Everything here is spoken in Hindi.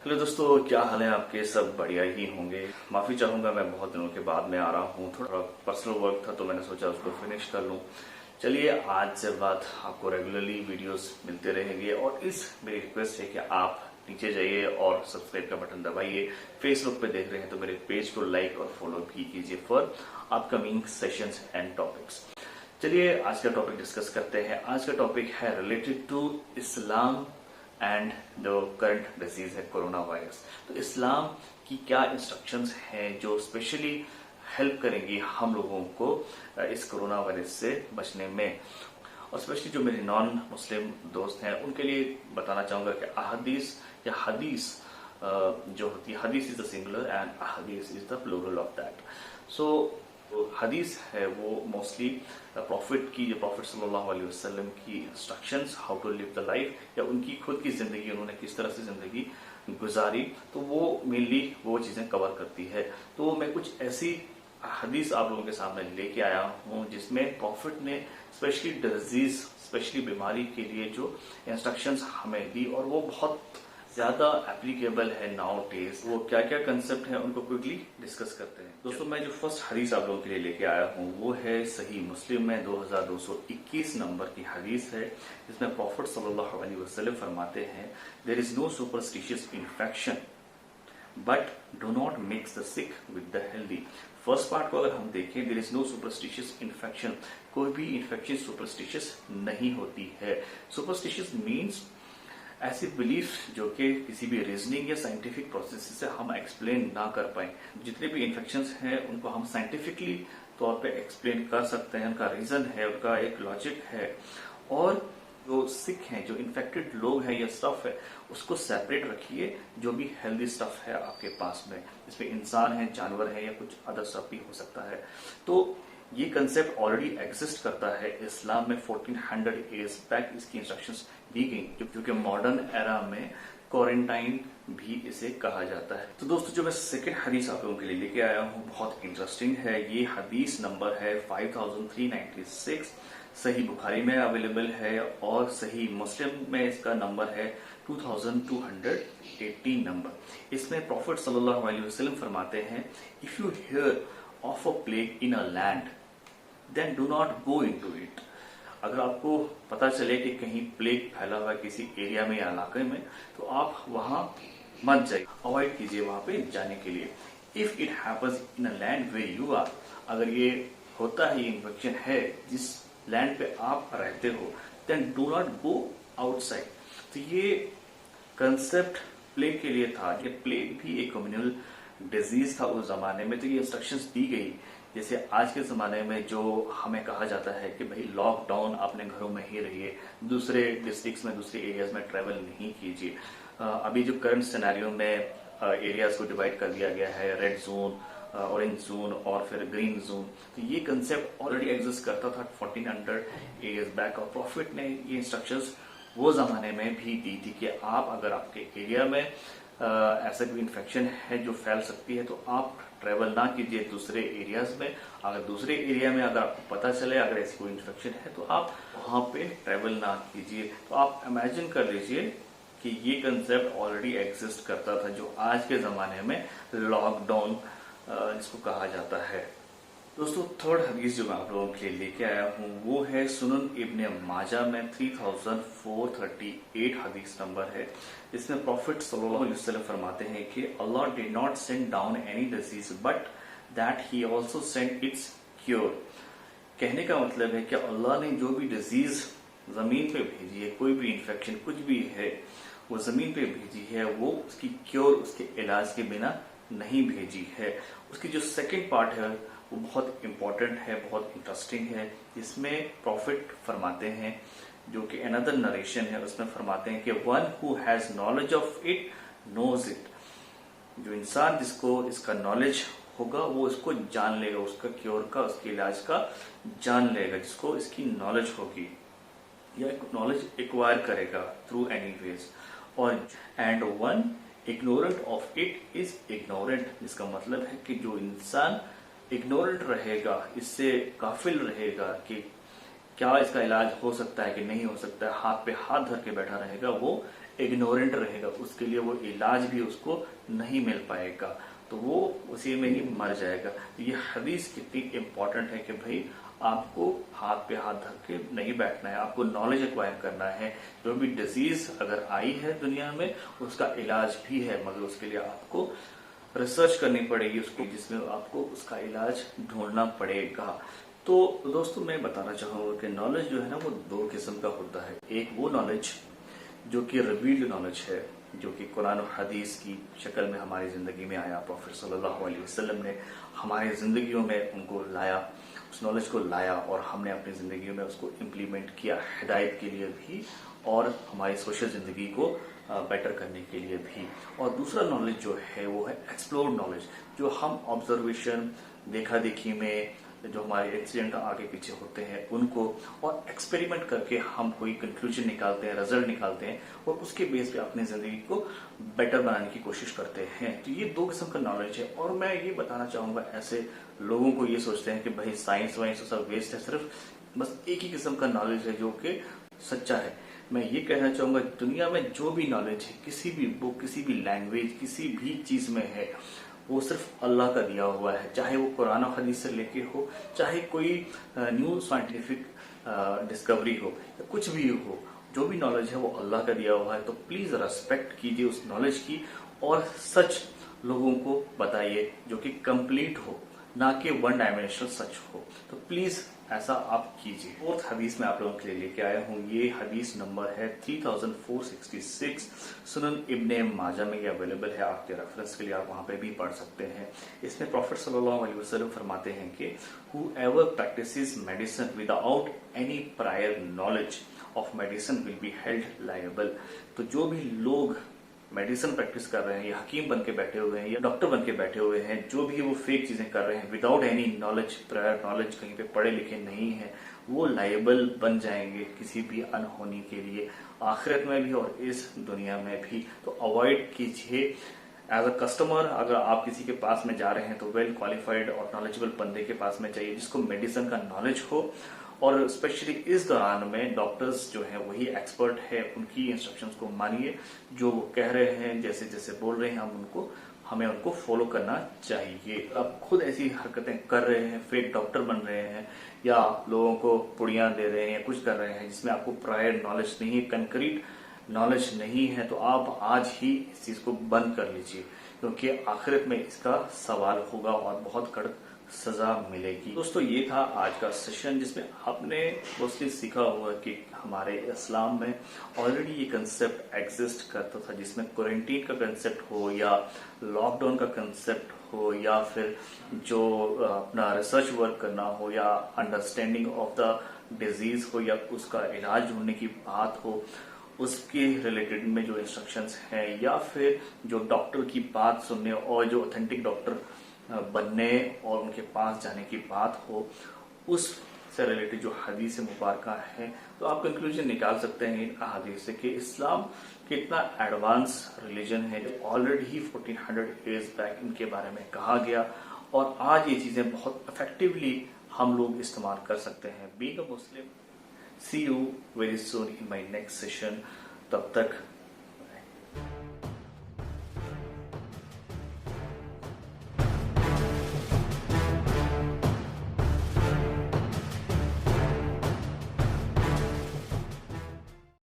हेलो दोस्तों, क्या हाल है आपके? सब बढ़िया ही होंगे। माफी चाहूंगा, मैं बहुत दिनों के बाद में आ रहा हूँ। थोड़ा पर्सनल वर्क था तो मैंने सोचा उसको फिनिश कर लूँ। चलिए, आज से बाद आपको रेगुलरली वीडियोस मिलते रहेंगे और मेरी रिक्वेस्ट है कि आप नीचे जाइए और सब्सक्राइब का बटन दबाइए। फेसबुक पे देख रहे हैं तो मेरे पेज को लाइक और फॉलो भी कीजिए for upcoming sessions and topics. चलिए, आज का टॉपिक डिस्कस करते हैं। आज का टॉपिक है रिलेटेड टू इस्लाम एंड जो करंट डिजीज है कोरोना वायरस। तो इस्लाम की क्या इंस्ट्रक्शंस हैं जो स्पेशली हेल्प करेंगी हम लोगों को इस कोरोना वायरस से बचने में, और स्पेशली जो मेरे नॉन मुस्लिम दोस्त हैं उनके लिए बताना चाहूंगा कि अहादीस या हदीस जो होती है, हदीस इज द सिंगुलर एंड अहादीस is the plural of that. So हदीस है वो मोस्टली प्रॉफिट सल्लल्लाहु अलैहि वसल्लम की instructions, how to live the life, या उनकी खुद की जिंदगी, उन्होंने किस तरह से जिंदगी गुजारी, तो वो मेनली वो चीजें कवर करती है। तो मैं कुछ ऐसी हदीस आप लोगों के सामने लेके आया हूँ जिसमें प्रॉफिट ने स्पेशली डिजीज, स्पेशली बीमारी के लिए जो इंस्ट्रक्शंस हमें दी, और वो बहुत ज्यादा एप्लीकेबल है नाउ डेज। वो क्या क्या कंसेप्ट है उनको क्विकली डिस्कस करते हैं। दोस्तों, मैं जो फर्स्ट हदीस आप लोगों के लिए लेके आया हूँ वो है सही मुस्लिम में 2221 नंबर की हदीस है, जिसमें प्रॉफिट सल्लल्लाहु अलैहि वसल्लम फरमाते हैं, there is no superstitious infection but do not mix the sick with the healthy. First part को अगर हम देखें, there is no superstitious infection, कोई भी इन्फेक्शन सुपरस्टिशियस नहीं होती है। सुपरस्टिशियस मीन्स ऐसी बिलीफ जो कि किसी भी रीजनिंग या साइंटिफिक प्रोसेस से हम एक्सप्लेन ना कर पाए। जितने भी इन्फेक्शंस हैं उनको हम साइंटिफिकली तौर पे एक्सप्लेन कर सकते हैं, उनका रीजन है, उनका एक लॉजिक है। और जो सिक हैं, जो इन्फेक्टेड लोग हैं या स्टफ है, उसको सेपरेट रखिए। जो भी हेल्दी स्टफ है आपके पास में, इसमें इंसान है, जानवर है, या कुछ अदर स्टफ भी हो सकता है। तो ये कंसेप्ट ऑलरेडी एग्जिस्ट करता है इस्लाम में। 1400 ईयर्स बैक इसकी इंस्ट्रक्शंस दी गई, क्योंकि मॉडर्न एरा में क्वारंटाइन भी इसे कहा जाता है। तो दोस्तों, जो मैं सेकंड हदीस आप लोगों के लिए लेके आया हूँ बहुत इंटरेस्टिंग है। ये हदीस नंबर है 5396, सही बुखारी में अवेलेबल है, और सही मुस्लिम में इसका नंबर है 2218 नंबर। इसमें प्रॉफिट सल्लल्लाहु अलैहि वसल्लम फरमाते हैं, if you hear of a plague in a land then do not go into it. अगर आपको पता चले कि कहीं प्लेग फैला हुआ है किसी एरिया में या इलाके में, तो आप वहां मत जाइए, अवॉइड कीजिए वहां पे जाने के लिए। If it happens in a land where you are, अगर ये होता है, ये इन्फेक्शन है जिस लैंड पे आप रहते हो, then do not go outside. तो ये कंसेप्ट प्लेग के लिए था। ये प्लेग भी एक कम्युनल डिजीज था उस जमाने में, तो ये इंस्ट्रक्शंस दी गई। जैसे आज के जमाने में जो हमें कहा जाता है कि भाई लॉकडाउन, अपने घरों में ही रहिए, दूसरे डिस्ट्रिक्ट्स में, दूसरे एरियाज में ट्रेवल नहीं कीजिए। अभी जो करंट सिनेरियो में एरियाज को डिवाइड कर दिया गया है, रेड जोन, ऑरेंज जोन और फिर ग्रीन जोन, तो ये कंसेप्ट ऑलरेडी एग्जिस्ट करता था 1400 ईयर्स बैक। और प्रॉफिट ने ये इंस्ट्रक्शंस वो जमाने में भी दी थी कि आप अगर आपके एरिया में ऐसा कोई इन्फेक्शन है जो फैल सकती है, तो आप ट्रेवल ना कीजिए दूसरे एरियाज में। अगर दूसरे एरिया में अगर आपको पता चले अगर ऐसी कोई इन्फेक्शन है, तो आप वहां पे ट्रेवल ना कीजिए। तो आप इमेजिन कर लीजिए कि ये कंसेप्ट ऑलरेडी एग्जिस्ट करता था, जो आज के जमाने में लॉकडाउन जिसको कहा जाता है। दोस्तों, थर्ड हदीस जो मैं आप लोगों के लिए लेके आया हूँ वो है सुनन इब्ने माजा में 3438 हदीस नंबर है। इसमें प्रॉफिट सल्लल्लाहु अलैहि वसल्लम फरमाते हैं कि अल्लाह did not send down any disease but that he also send its cure. कहने का मतलब है कि अल्लाह ने जो भी डिजीज जमीन पे भेजी है, कोई भी इन्फेक्शन कुछ भी है, वो जमीन पे भेजी है, वो उसकी क्योर, उसके इलाज के बिना नहीं भेजी है। उसकी जो सेकेंड पार्ट है वो बहुत इंपॉर्टेंट है, बहुत इंटरेस्टिंग है। इसमें प्रॉफिट फरमाते हैं, जो कि अनदर नरेशन है, उसमें फरमाते हैं कि one who has knowledge of it knows it. जो इंसान जिसको इसका नॉलेज होगा वो इसको जान लेगा, उसका क्योर का, उसके इलाज का जान लेगा, जिसको इसकी नॉलेज होगी या नॉलेज एक्वायर करेगा थ्रू एनी वेज। और and one ignorant of it is ignorant, जिसका मतलब है कि जो इंसान इग्नोरेंट रहेगा, इससे काफिल रहेगा कि क्या इसका इलाज हो सकता है कि नहीं हो सकता है, हाथ पे हाथ धर के बैठा रहेगा, वो इग्नोरेंट रहेगा, उसके लिए वो इलाज भी उसको नहीं मिल पाएगा, तो वो उसी में ही मर जाएगा। ये हदीस कितनी इंपॉर्टेंट है कि भाई आपको हाथ पे हाथ धर के नहीं बैठना है, आपको नॉलेज एक्वायर करना है। जो भी डिजीज अगर आई है दुनिया में उसका इलाज भी है, मगर उसके लिए आपको रिसर्च करनी पड़ेगी उसको, जिसमें आपको उसका इलाज ढूंढना पड़ेगा। तो दोस्तों मैं बताना चाहूंगा कि नॉलेज जो है ना वो दो किस्म का होता है। एक वो नॉलेज जो कि रिवील्ड नॉलेज है, जो कि कुरान और हदीस की शक्ल में हमारी जिंदगी में आया, प्रॉफेट सल्लल्लाहु अलैहि वसल्लम ने हमारी जिंदगियों में उनको लाया, उस नॉलेज को लाया और हमने अपनी जिंदगी में उसको इम्प्लीमेंट किया, हिदायत के लिए भी और हमारी सोशल जिंदगी को बेटर करने के लिए भी। और दूसरा नॉलेज जो है वो है एक्सप्लोर्ड नॉलेज, जो हम ऑब्जर्वेशन, देखा देखी में जो हमारे इंसिडेंट आगे पीछे होते हैं उनको और एक्सपेरिमेंट करके हम कोई कंक्लूजन निकालते हैं, रिजल्ट निकालते हैं और उसके बेस पे अपनी जिंदगी को बेटर बनाने की कोशिश करते हैं। तो ये दो किस्म का नॉलेज है। और मैं ये बताना चाहूंगा ऐसे लोगों को, ये सोचते हैं कि भाई साइंस वाइंस तो सब वेस्ट है, सिर्फ बस एक ही किस्म का नॉलेज है जो कि सच्चा है। मैं ये कहना चाहूंगा दुनिया में जो भी नॉलेज है, किसी भी बुक, किसी भी लैंग्वेज, किसी भी चीज में है, वो सिर्फ अल्लाह का दिया हुआ है। चाहे वो कुरान और हदीस से लेके हो, चाहे कोई न्यू साइंटिफिक डिस्कवरी हो या कुछ भी हो, जो भी नॉलेज है वो अल्लाह का दिया हुआ है। तो प्लीज रेस्पेक्ट कीजिए उस नॉलेज की और सच लोगों को बताइए जो कि कंप्लीट हो, ना कि वन डायमेंशनल सच हो। तो प्लीज ऐसा आप कीजिए। फोर्थ हदीस में आप लोगों के लिए लेके आया हूँ, ये हदीस नंबर है 3466, सुनन इब्ने माजा में ये अवेलेबल है, आपके रेफरेंस के लिए आप वहां पे भी पढ़ सकते हैं। इसमें प्रॉफेट सल्लल्लाहु अलैहि वसल्लम फरमाते हैं कि whoever practices medicine without any prior knowledge of medicine will be held liable। तो जो भी लोग मेडिसिन प्रैक्टिस कर रहे हैं या हकीम बन के बैठे हुए हैं या डॉक्टर बन के बैठे हुए हैं, जो भी वो फेक चीजें कर रहे हैं without any knowledge, prior knowledge, कहीं पे पढ़े लिखे नहीं है, वो लायबल बन जाएंगे किसी भी अनहोनी के लिए, आखिरत में भी और इस दुनिया में भी। तो अवॉइड कीजिए। एज अ कस्टमर अगर आप किसी के पास में जा रहे हैं तो वेल क्वालिफाइड और नॉलेजेबल बंदे के पास में चाहिए, जिसको मेडिसिन का नॉलेज हो। और स्पेशली इस दौरान में डॉक्टर्स जो हैं वही एक्सपर्ट है, उनकी इंस्ट्रक्शंस को मानिए, जो वो कह रहे हैं, जैसे जैसे बोल रहे हैं हमें उनको फॉलो करना चाहिए। आप खुद ऐसी हरकतें कर रहे हैं, फेक डॉक्टर बन रहे हैं या लोगों को पुड़ियां दे रहे हैं या कुछ कर रहे हैं जिसमें आपको प्रायर नॉलेज नहीं है, कंक्रीट नॉलेज नहीं है, तो आप आज ही इस चीज को बंद कर लीजिए, क्योंकि आखिरत में इसका सवाल होगा और बहुत कड़क सजा मिलेगी। दोस्तों ये था आज का सेशन, जिसमें आपने मोस्टली सीखा होगा कि हमारे इस्लाम में ऑलरेडी ये कंसेप्ट एग्जिस्ट करता था, जिसमें क्वारंटीन का कंसेप्ट हो या लॉकडाउन का कंसेप्ट हो या फिर जो अपना रिसर्च वर्क करना हो या अंडरस्टैंडिंग ऑफ द डिजीज हो या उसका इलाज ढूंढने की बात हो, उसके रिलेटेड में जो इंस्ट्रक्शंस हैं या फिर जो डॉक्टर की बात सुनने और जो ऑथेंटिक डॉक्टर बनने और उनके पास जाने की बात हो, उस से रिलेटेड जो हदीस मुबारका है, तो आप कंक्लूजन निकाल सकते हैं इन हदीस से कि इस्लाम कितना एडवांस रिलीजन है, जो ऑलरेडी 1400 ईयर्स बैक इनके बारे में कहा गया और आज ये चीजें बहुत इफेक्टिवली हम लोग इस्तेमाल कर सकते हैं। Being a Muslim, see you very soon in my next session. तब तक